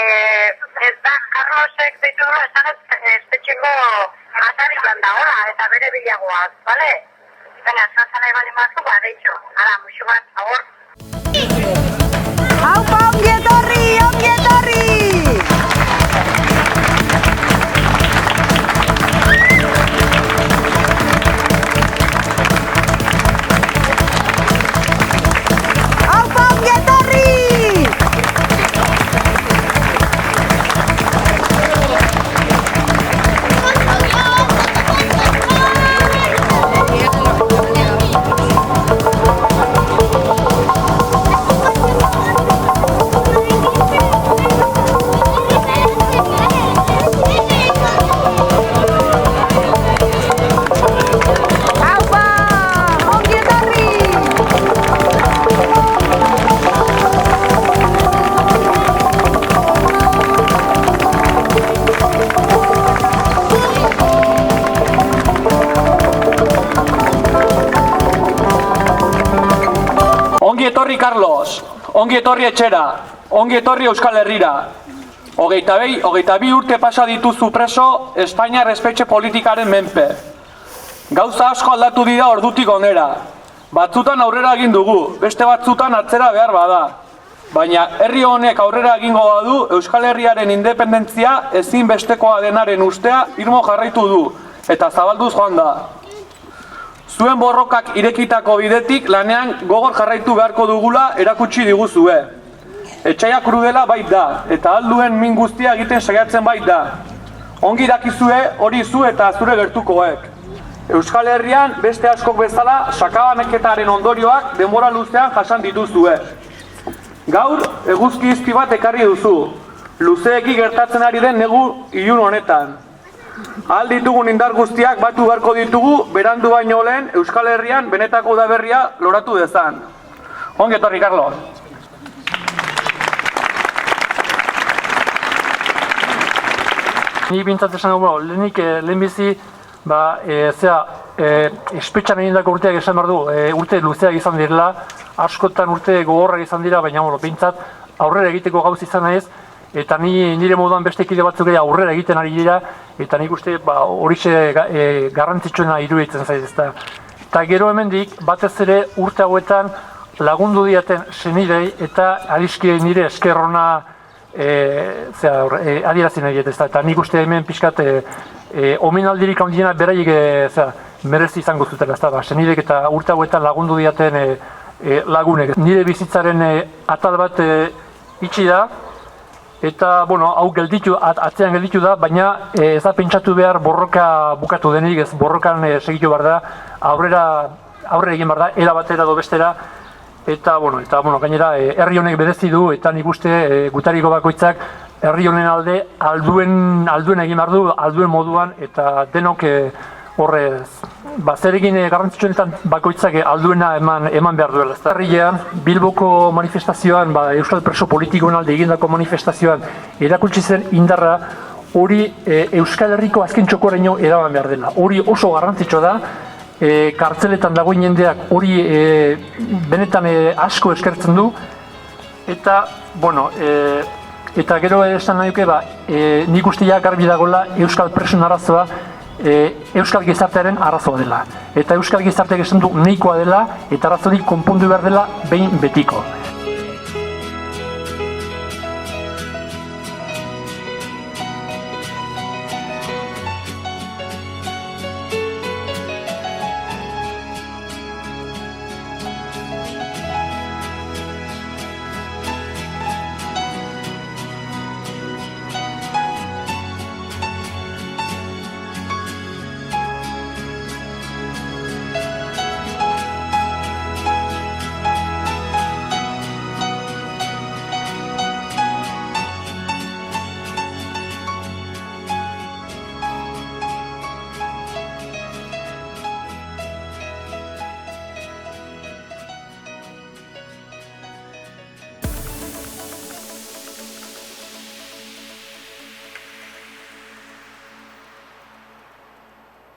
ez da, Carlosek deitu dula esan espetxeko atarik dagoela, eta bere bilagoaz, bale? Baina, zazan nahi bali mazu, deitxo. Ara, muxu bat, agor. Haupa, ongi etorri, ongi etorri! Ongi etorri Carlos, ongi etorri etxera, ongi etorri Euskal Herrira. Hogeita bi urte pasa dituzu preso Espainiar espetxe politikaren menpe. Gauza asko aldatu dira ordutik onera. Batzutan aurrera egin dugu, beste batzutan atzera behar bada. Baina herri honek aurrera egingo badu Euskal Herriaren independentzia ezinbestekoa denaren ustea irmo jarraitu du, eta zabalduz joan da. Zuen borrokak irekitako bidetik lanean gogor jarraitu beharko dugula erakutsi diguzue. Etxaia krudela bait da, eta alduen min guztia egiten saiatzen bait da. Ongi dakizue hori zu eta zure gertukoek. Euskal Herrian beste askok bezala sakabaneketaren ondorioak denbora luzean jasan dituzue. Gaur eguzki izpi bat ekarri duzu, luzeeki gertatzen ari den negu ilun honetan. Ahal ditugun indar guztiak batu beharko ditugu, berandu baino lehen Euskal Herrian benetako udaberria loratu dezan. Ongi etorri, Carlos. Ni bintzat esan dugu, lehenik lehenbizi, espetxan egindako urteak esan behar du, urte luzeak izan direla, askotan urte gogorrak izan dira, baina bintzat aurrera egiteko gauz izan naiz, eta nire moduan beste kide batzuk aurrera egiten ari dira, eta nik uste horixe garrantzitsuena iruditzen zaiz ezta. Eta gero hemendik, batez ere urte hauetan lagundu diaten senidei eta adiskide nire eskerrona adierazi nahi ezta. Eta nik uste hemen pixkat omenaldirik handiena beraiek merezi izango zutela ezta. Senidek eta urte hauetan lagundu diaten lagunek. Nire bizitzaren atal bat itxi da, eta, hau atzean gelditu da, baina ez da pentsatu behar borroka bukatu denik, ez borrokan segitu behar da, aurrera egin behar da, era batera edo bestera, eta, gainera, herri honek berezi du, eta nik uste gutariko bakoitzak herri honen alde alduen egin behar du, alduen moduan, eta denok horrez, zer egin garrantzitsuenetan bakoitzak alduena eman behar duela. Herrian, Bilboko manifestazioan, Euskal Preso politikoen alde egindako manifestazioan erakutsi zen indarra, hori Euskal Herriko azken txokoraino eraman behar dela. Hori oso garrantzitsua da, kartzeletan dagoen jendeak hori benetan asko eskertzen du, eta, eta gero esan nahi duke, nik usteak garbi dagoela Euskal Presoen arazoa, Euskal gizartearen arazoa dela. Eta Euskal gizarteak esan du nahikoa dela, eta arazorik konpondu behar dela behin betiko.